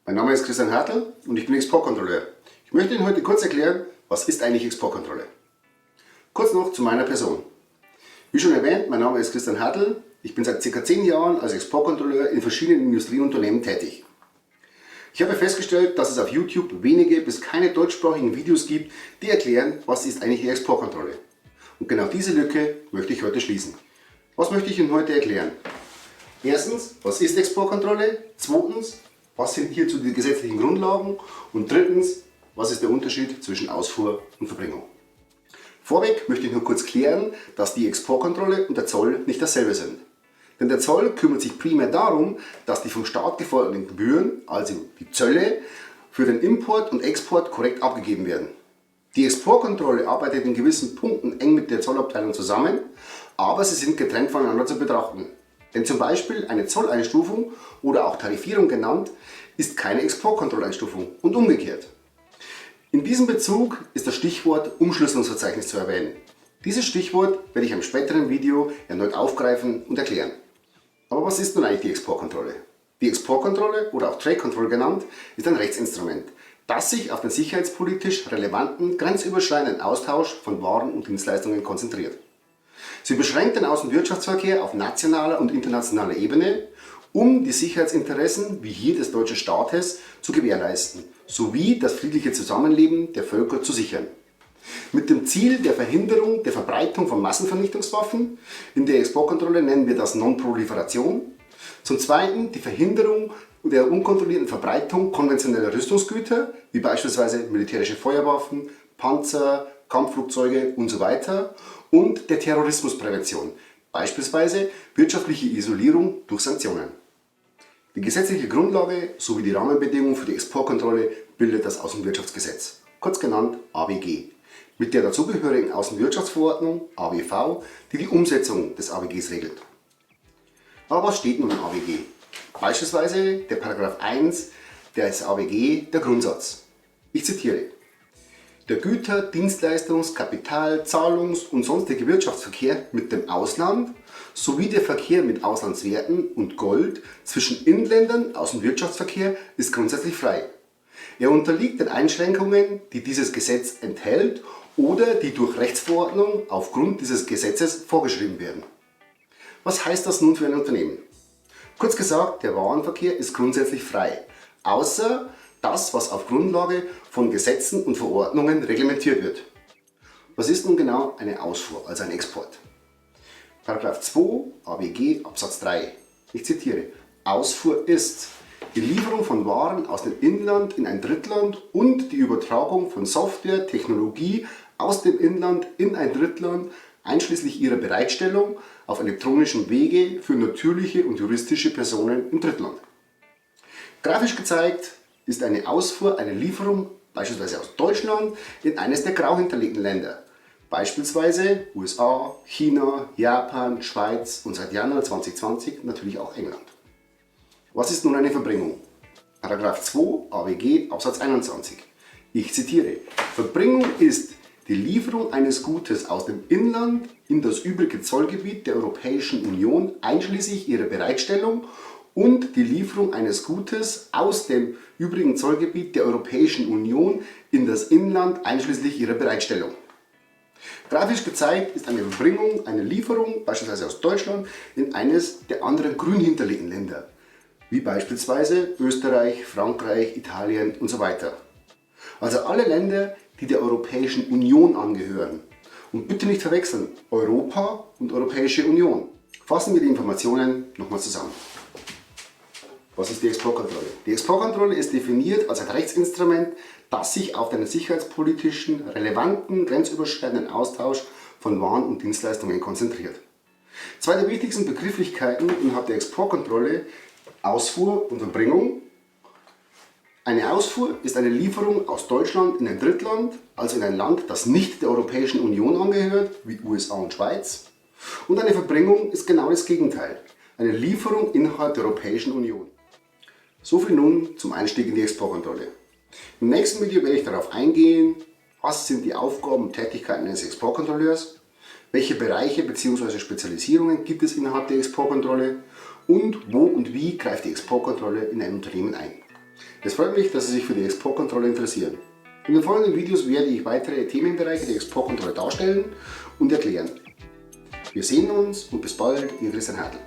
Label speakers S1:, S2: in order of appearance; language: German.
S1: Mein Name ist Christian Hartl und ich bin Exportkontrolleur. Ich möchte Ihnen heute kurz erklären, was ist eigentlich Exportkontrolle. Kurz noch zu meiner Person. Wie schon erwähnt, mein Name ist Christian Hartl. Ich bin seit ca. 10 Jahren als Exportkontrolleur in verschiedenen Industrieunternehmen tätig. Ich habe festgestellt, dass es auf YouTube wenige bis keine deutschsprachigen Videos gibt, die erklären, was ist eigentlich die Exportkontrolle. Und genau diese Lücke möchte ich heute schließen. Was möchte ich Ihnen heute erklären? Erstens, was ist Exportkontrolle? Zweitens, was sind hierzu die gesetzlichen Grundlagen? Und drittens, was ist der Unterschied zwischen Ausfuhr und Verbringung? Vorweg möchte ich nur kurz klären, dass die Exportkontrolle und der Zoll nicht dasselbe sind. Denn der Zoll kümmert sich primär darum, dass die vom Staat geforderten Gebühren, also die Zölle, für den Import und Export korrekt abgegeben werden. Die Exportkontrolle arbeitet in gewissen Punkten eng mit der Zollabteilung zusammen, aber sie sind getrennt voneinander zu betrachten. Denn zum Beispiel eine Zolleinstufung oder auch Tarifierung genannt, ist keine Exportkontrolleinstufung und umgekehrt. In diesem Bezug ist das Stichwort Umschlüsselungsverzeichnis zu erwähnen. Dieses Stichwort werde ich im späteren Video erneut aufgreifen und erklären. Aber was ist nun eigentlich die Exportkontrolle? Die Exportkontrolle oder auch Trade Control genannt, ist ein Rechtsinstrument, das sich auf den sicherheitspolitisch relevanten, grenzüberschreitenden Austausch von Waren und Dienstleistungen konzentriert. Sie beschränkt den Außenwirtschaftsverkehr auf nationaler und internationaler Ebene, um die Sicherheitsinteressen wie hier des deutschen Staates zu gewährleisten, sowie das friedliche Zusammenleben der Völker zu sichern. Mit dem Ziel der Verhinderung der Verbreitung von Massenvernichtungswaffen, in der Exportkontrolle nennen wir das Non-Proliferation. Zum Zweiten die Verhinderung der unkontrollierten Verbreitung konventioneller Rüstungsgüter, wie beispielsweise militärische Feuerwaffen, Panzer, Kampfflugzeuge usw. Und der Terrorismusprävention, beispielsweise wirtschaftliche Isolierung durch Sanktionen. Die gesetzliche Grundlage sowie die Rahmenbedingungen für die Exportkontrolle bildet das Außenwirtschaftsgesetz, kurz genannt AWG, mit der dazugehörigen Außenwirtschaftsverordnung AWV, die die Umsetzung des AWGs regelt. Aber was steht nun im AWG? Beispielsweise der Paragraph 1 des AWG, der Grundsatz. Ich zitiere: Der Güter-, Dienstleistungs-, Kapital-, Zahlungs- und sonstige Wirtschaftsverkehr mit dem Ausland sowie der Verkehr mit Auslandswerten und Gold zwischen Inländern aus dem Wirtschaftsverkehr ist grundsätzlich frei. Er unterliegt den Einschränkungen, die dieses Gesetz enthält oder die durch Rechtsverordnung aufgrund dieses Gesetzes vorgeschrieben werden. Was heißt das nun für ein Unternehmen? Kurz gesagt, der Warenverkehr ist grundsätzlich frei, außer das, was auf Grundlage von Gesetzen und Verordnungen reglementiert wird. Was ist nun genau eine Ausfuhr, also ein Export? Paragraph 2 AWG Absatz 3. Ich zitiere: Ausfuhr ist die Lieferung von Waren aus dem Inland in ein Drittland und die Übertragung von Software, Technologie aus dem Inland in ein Drittland, einschließlich ihrer Bereitstellung auf elektronischem Wege für natürliche und juristische Personen im Drittland. Grafisch gezeigt ist eine Ausfuhr eine Lieferung beispielsweise aus Deutschland in eines der grau hinterlegten Länder, beispielsweise USA, China, Japan, Schweiz und seit Januar 2020 natürlich auch England. Was ist nun eine Verbringung? Paragraph 2 AWG Absatz 21. Ich zitiere: Verbringung ist die Lieferung eines Gutes aus dem Inland in das übrige Zollgebiet der Europäischen Union einschließlich ihrer Bereitstellung und die Lieferung eines Gutes aus dem übrigen Zollgebiet der Europäischen Union in das Inland einschließlich ihrer Bereitstellung. Grafisch gezeigt ist eine Verbringung eine Lieferung, beispielsweise aus Deutschland, in eines der anderen grün hinterlegten Länder, wie beispielsweise Österreich, Frankreich, Italien usw. Also alle Länder, die der Europäischen Union angehören. Und bitte nicht verwechseln, Europa und Europäische Union. Fassen wir die Informationen nochmal zusammen. Was ist die Exportkontrolle? Die Exportkontrolle ist definiert als ein Rechtsinstrument, das sich auf den sicherheitspolitischen, relevanten, grenzüberschreitenden Austausch von Waren und Dienstleistungen konzentriert. Zwei der wichtigsten Begrifflichkeiten innerhalb der Exportkontrolle: Ausfuhr und Verbringung. Eine Ausfuhr ist eine Lieferung aus Deutschland in ein Drittland, also in ein Land, das nicht der Europäischen Union angehört, wie USA und Schweiz. Und eine Verbringung ist genau das Gegenteil, eine Lieferung innerhalb der Europäischen Union. Soviel nun zum Einstieg in die Exportkontrolle. Im nächsten Video werde ich darauf eingehen, was sind die Aufgaben und Tätigkeiten eines Exportkontrolleurs, welche Bereiche bzw. Spezialisierungen gibt es innerhalb der Exportkontrolle und wo und wie greift die Exportkontrolle in ein Unternehmen ein. Es freut mich, dass Sie sich für die Exportkontrolle interessieren. In den folgenden Videos werde ich weitere Themenbereiche der Exportkontrolle darstellen und erklären. Wir sehen uns und bis bald, Ihr Christian Hartl.